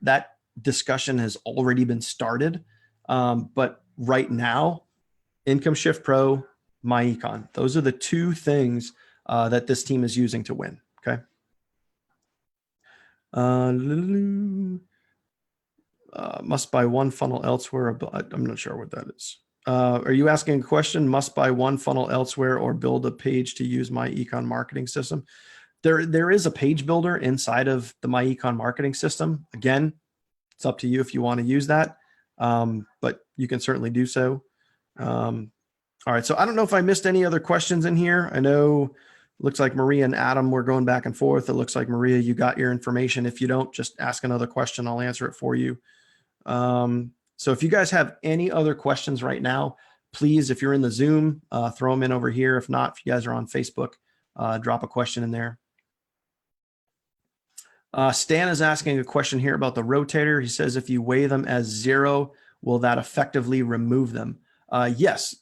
That discussion has already been started. But right now, Income Shift Pro MyEcon. Those are the two things that this team is using to win. Okay. Must buy one funnel elsewhere. I'm not sure what that is. Are you asking a question? Must buy one funnel elsewhere or build a page to use MyEcon marketing system? There is a page builder inside of the MyEcon marketing system. Again, it's up to you if you want to use that, but you can certainly do so. All right, so I don't know if I missed any other questions in here. I know it looks like Maria and Adam were going back and forth. It looks like, Maria, you got your information. If you don't, just ask another question. I'll answer it for you. So if you guys have any other questions right now, please, if you're in the Zoom, throw them in over here. If not, if you guys are on Facebook, drop a question in there. Stan is asking a question here about the rotator. He says, if you weigh them as 0, will that effectively remove them? Yes.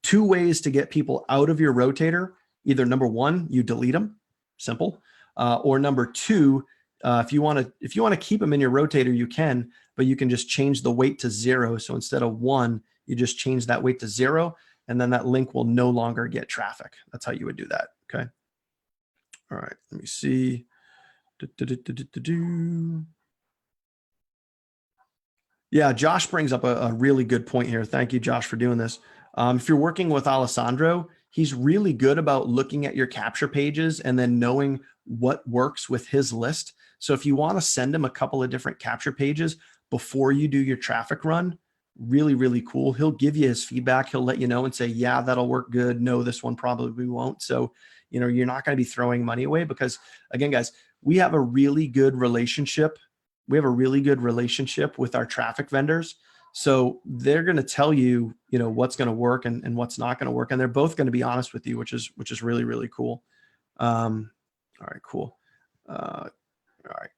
2 ways to get people out of your rotator. Either number 1, you delete them, simple. Or number 2, if you want to keep them in your rotator, you can, but you can just change the weight to 0. So instead of 1, you just change that weight to 0, and then that link will no longer get traffic. That's how you would do that. Okay. All right. Let me see. Yeah, Josh brings up a really good point here. Thank you, Josh, for doing this. If you're working with Alessandro, he's really good about looking at your capture pages and then knowing what works with his list. So if you want to send him a couple of different capture pages before you do your traffic run, really, really cool. He'll give you his feedback. He'll let you know and say, yeah, that'll work good. No, this one probably won't. So, you're not going to be throwing money away because, again, guys, we have a really good relationship. We have a really good relationship with our traffic vendors. So they're going to tell you, what's going to work and what's not going to work. And they're both going to be honest with you, which is really, really cool. All right, cool. All right.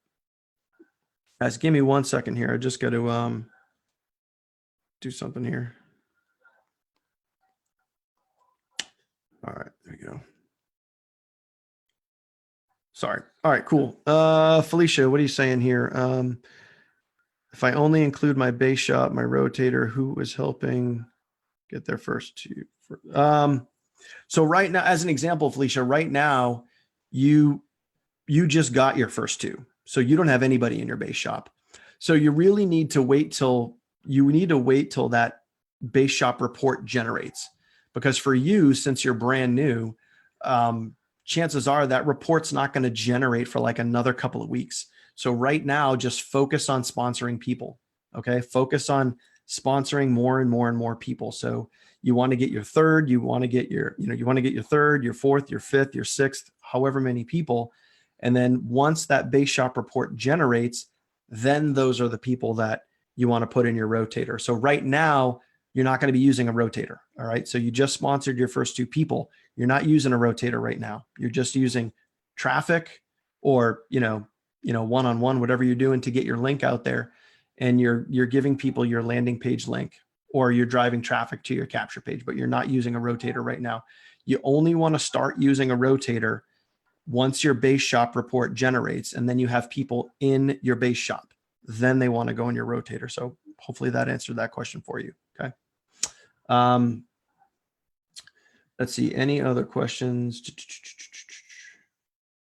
Guys, give me 1 second here. I just got to do something here. All right, there we go. Sorry. All right, cool. Felicia, what are you saying here? If I only include my base shop, my rotator, who is helping get their first 2? So right now, as an example, Felicia, right now, you just got your first 2. So you don't have anybody in your base shop. So you really need to wait till that base shop report generates. Because for you, since you're brand new, chances are that report's not going to generate for like another couple of weeks. So right now, just focus on sponsoring people. Okay. Focus on sponsoring more and more and more people. So you want to get your third, you want to get your third, your fourth, your fifth, your sixth, however many people. And then once that base shop report generates, then those are the people that you want to put in your rotator. So right now, you're not going to be using a rotator. All right. So you just sponsored your first 2 people. You're not using a rotator right now. You're just using traffic or, one-on-one, whatever you're doing to get your link out there. And you're giving people your landing page link, or you're driving traffic to your capture page, but you're not using a rotator right now. You only want to start using a rotator once your base shop report generates, and then you have people in your base shop. Then they want to go in your rotator. So hopefully that answered that question for you. Okay. Let's see, any other questions?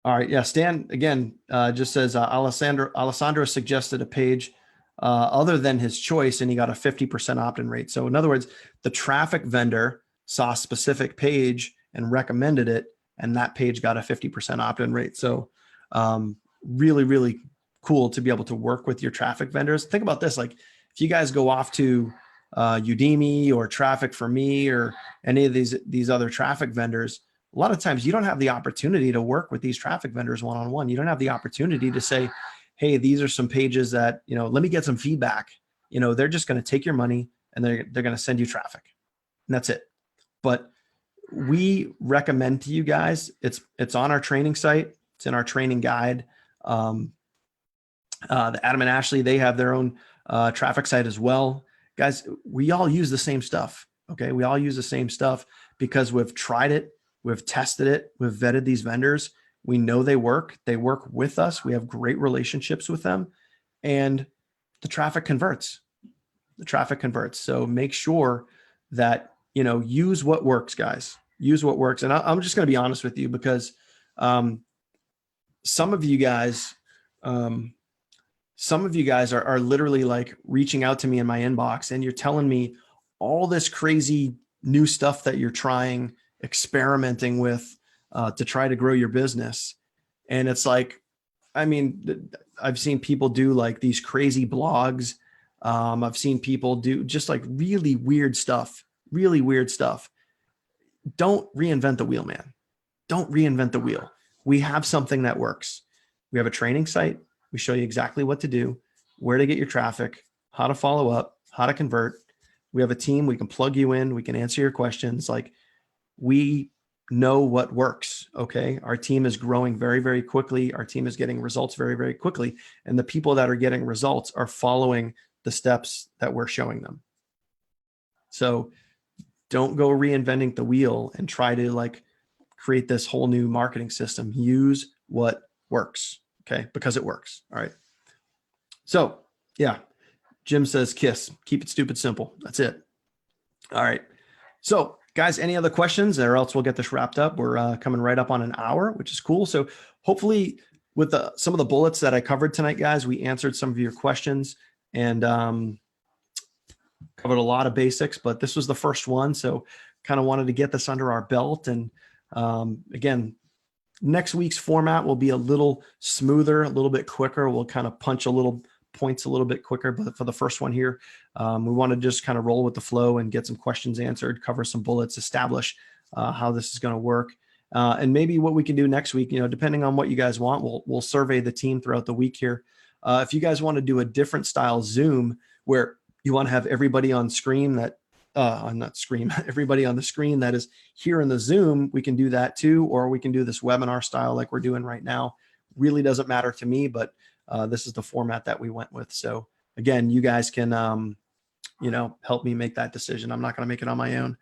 All right. Yeah. Stan again, just says, Alessandro suggested a page other than his choice, and he got a 50% opt-in rate. So in other words, the traffic vendor saw a specific page and recommended it, and that page got a 50% opt-in rate. So really, really cool to be able to work with your traffic vendors. Think about this. Like if you guys go off to Udemy or Traffic for Me or any of these other traffic vendors, a lot of times you don't have the opportunity to work with these traffic vendors one-on-one. You don't have the opportunity to say, hey, these are some pages that, let me get some feedback. They're just going to take your money and they're going to send you traffic, and that's it. But we recommend to you guys, it's on our training site. It's in our training guide. The Adam and Ashley, they have their own traffic site as well. Guys, we all use the same stuff. Okay. We all use the same stuff because we've tried it. We've tested it. We've vetted these vendors. We know they work. They work with us. We have great relationships with them, and the traffic converts. The traffic converts. So make sure that use what works, guys. Use what works. And I'm just going to be honest with you, because some of you guys are literally like reaching out to me in my inbox, and you're telling me all this crazy new stuff that you're trying, experimenting with to try to grow your business. And it's like, I mean, I've seen people do like these crazy blogs. I've seen people do just like really weird stuff. Don't reinvent the wheel, man. Don't reinvent the wheel. We have something that works. We have a training site. We show you exactly what to do, where to get your traffic, how to follow up, how to convert. We have a team. We can plug you in. We can answer your questions. Like, we know what works. Okay. Our team is growing very, very quickly. Our team is getting results very, very quickly. And the people that are getting results are following the steps that we're showing them. So don't go reinventing the wheel and try to like create this whole new marketing system. Use what works. Okay. Because it works. All right. So yeah. Jim says, KISS, keep it stupid simple. That's it. All right. So guys, any other questions, or else we'll get this wrapped up. We're coming right up on an hour, which is cool. So hopefully with some of the bullets that I covered tonight, guys, we answered some of your questions and covered a lot of basics, but this was the first one. So kind of wanted to get this under our belt. And again, next week's format will be a little smoother, a little bit quicker. We'll kind of punch a little points a little bit quicker, but for the first one here, we want to just kind of roll with the flow and get some questions answered, cover some bullets, establish how this is going to work. And maybe what we can do next week, depending on what you guys want, we'll survey the team throughout the week here. If you guys want to do a different style Zoom where you want to have everybody on screen everybody on the screen that is here in the Zoom, we can do that too, or we can do this webinar style like we're doing right now. Really doesn't matter to me, but this is the format that we went with. So again, you guys can, help me make that decision. I'm not going to make it on my own.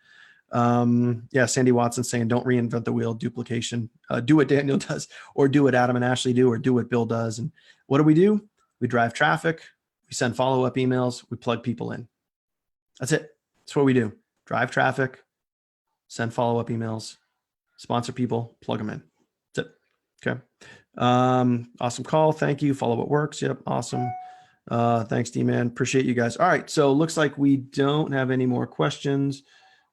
Yeah. Sandy Watson saying, don't reinvent the wheel, duplication, do what Daniel does, or do what Adam and Ashley do, or do what Bill does. And what do? We drive traffic. We send follow-up emails. We plug people in. That's it. That's what we do. Drive traffic, send follow-up emails, sponsor people, plug them in. That's it. Okay. Awesome call. Thank you. Follow what works. Yep. Awesome. Thanks, D-Man. Appreciate you guys. All right. So looks like we don't have any more questions.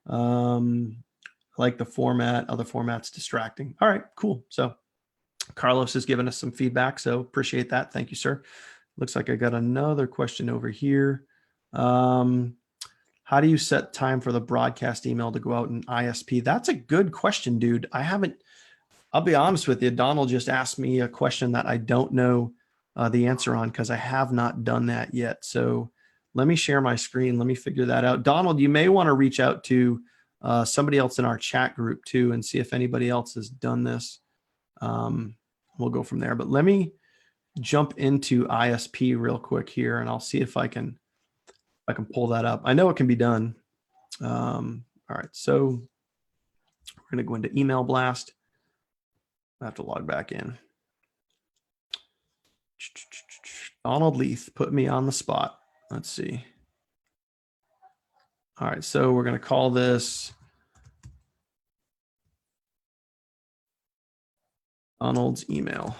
Like the format, other formats distracting. All right, cool. So Carlos has given us some feedback. So appreciate that. Thank you, sir. Looks like I got another question over here. How do you set time for the broadcast email to go out in ISP? That's a good question, dude. I'll be honest with you. Donald just asked me a question that I don't know the answer on because I have not done that yet. So let me share my screen. Let me figure that out. Donald, you may want to reach out to somebody else in our chat group too and see if anybody else has done this. We'll go from there. But let me jump into ISP real quick here, and I'll see if I can pull that up. I know it can be done. All right, so we're going to go into email blast. I have to log back in. Donald Leith put me on the spot. Let's see. All right, so we're going to call this Donald's email.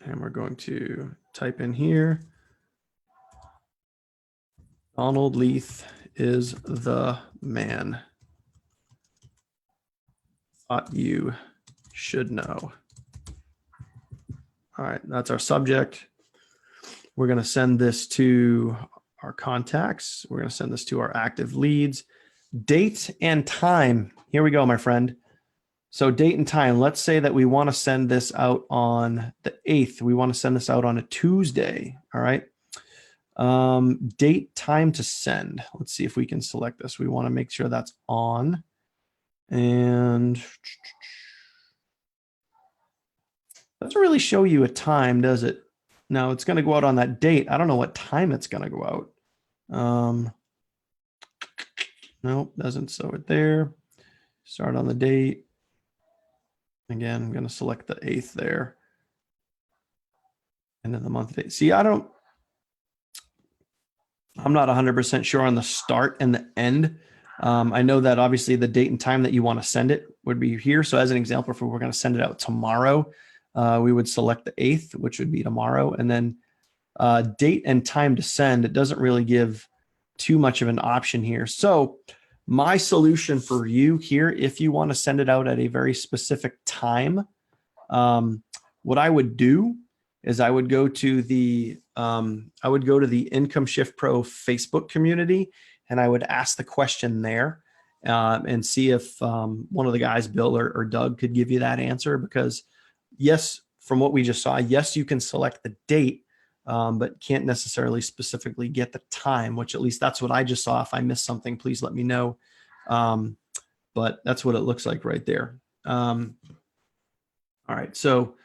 And we're going to type in here, Donald Leith is the man. Thought you should know. All right, that's our subject. We're going to send this to our contacts. We're going to send this to our active leads. Date and time. Here we go, my friend. So date and time. Let's say that we want to send this out on the 8th. We want to send this out on a Tuesday. All right. Date, time to send. Let's see if we can select this. We want to make sure that's on. And doesn't really show you a time, does it? No, it's going to go out on that date. I don't know what time it's going to go out. Nope, doesn't show it there. Start on the date. Again, I'm going to select the 8th there. And then the month date. See, I'm not 100% sure on the start and the end I know that obviously the date and time that you want to send it would be here. So as an example, if we were going to send it out tomorrow, we would select the 8th, which would be tomorrow. And then date and time to send, it doesn't really give too much of an option here. So my solution for you here, if you want to send it out at a very specific time, what I would do is I would go to the Income Shift Pro Facebook community, and I would ask the question there and see if one of the guys, Bill or Doug, could give you that answer. Because yes, from what we just saw, yes, you can select the date, but can't necessarily specifically get the time, which at least that's what I just saw. If I missed something, please let me know. But that's what it looks like right there. All right. So,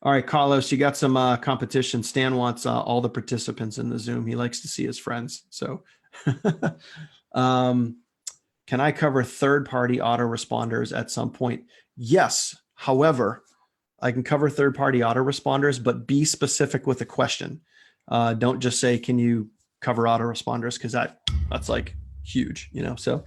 all right, Carlos, you got some competition. Stan wants all the participants in the Zoom. He likes to see his friends. So can I cover third-party autoresponders at some point? Yes. However, I can cover third-party autoresponders, but be specific with a question. Don't just say, can you cover autoresponders? Because that's like huge, you know? So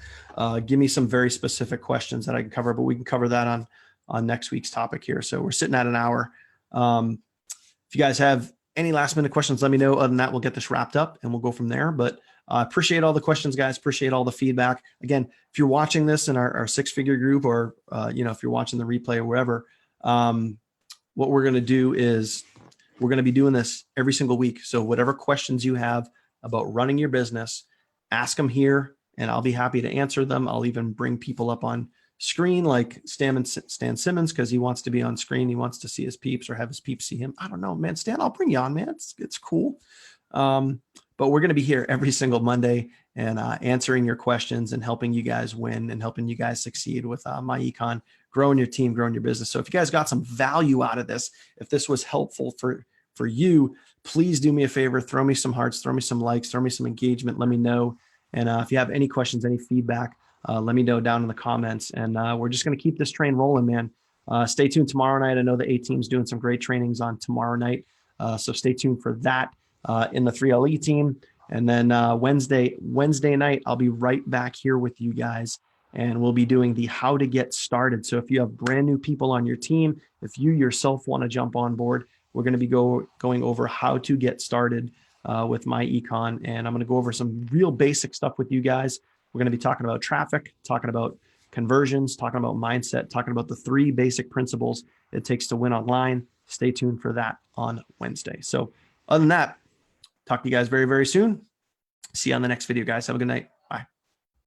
give me some very specific questions that I can cover, but we can cover that on next week's topic here. So we're sitting at an hour. If you guys have any last minute questions, let me know. Other than that, we'll get this wrapped up and we'll go from there. But appreciate all the questions, guys. Appreciate all the feedback. Again, if you're watching this in our six-figure group, or if you're watching the replay or wherever, what we're going to do is we're going to be doing this every single week. So whatever questions you have about running your business, ask them here, and I'll be happy to answer them. I'll even bring people up on screen like Stan Simmons, because he wants to be on screen. He wants to see his peeps or have his peeps see him. I don't know, man. Stan, I'll bring you on, man. It's cool. But we're going to be here every single Monday and answering your questions and helping you guys win and helping you guys succeed with MyEcon, growing your team, growing your business. So if you guys got some value out of this, if this was helpful for you, please do me a favor, throw me some hearts, throw me some likes, throw me some engagement, let me know. And if you have any questions, any feedback, let me know down in the comments. And we're just going to keep this train rolling, man. Stay tuned tomorrow night. I know the A team's doing some great trainings on tomorrow night. So stay tuned for that in the 3LE team. And then Wednesday night, I'll be right back here with you guys, and we'll be doing the how to get started. So if you have brand new people on your team, if you yourself want to jump on board, we're going to be going over how to get started with MyEcon. And I'm going to go over some real basic stuff with you guys. We're going to be talking about traffic, talking about conversions, talking about mindset, talking about the 3 basic principles it takes to win online. Stay tuned for that on Wednesday. So other than that, talk to you guys very, very soon. See you on the next video, guys. Have a good night.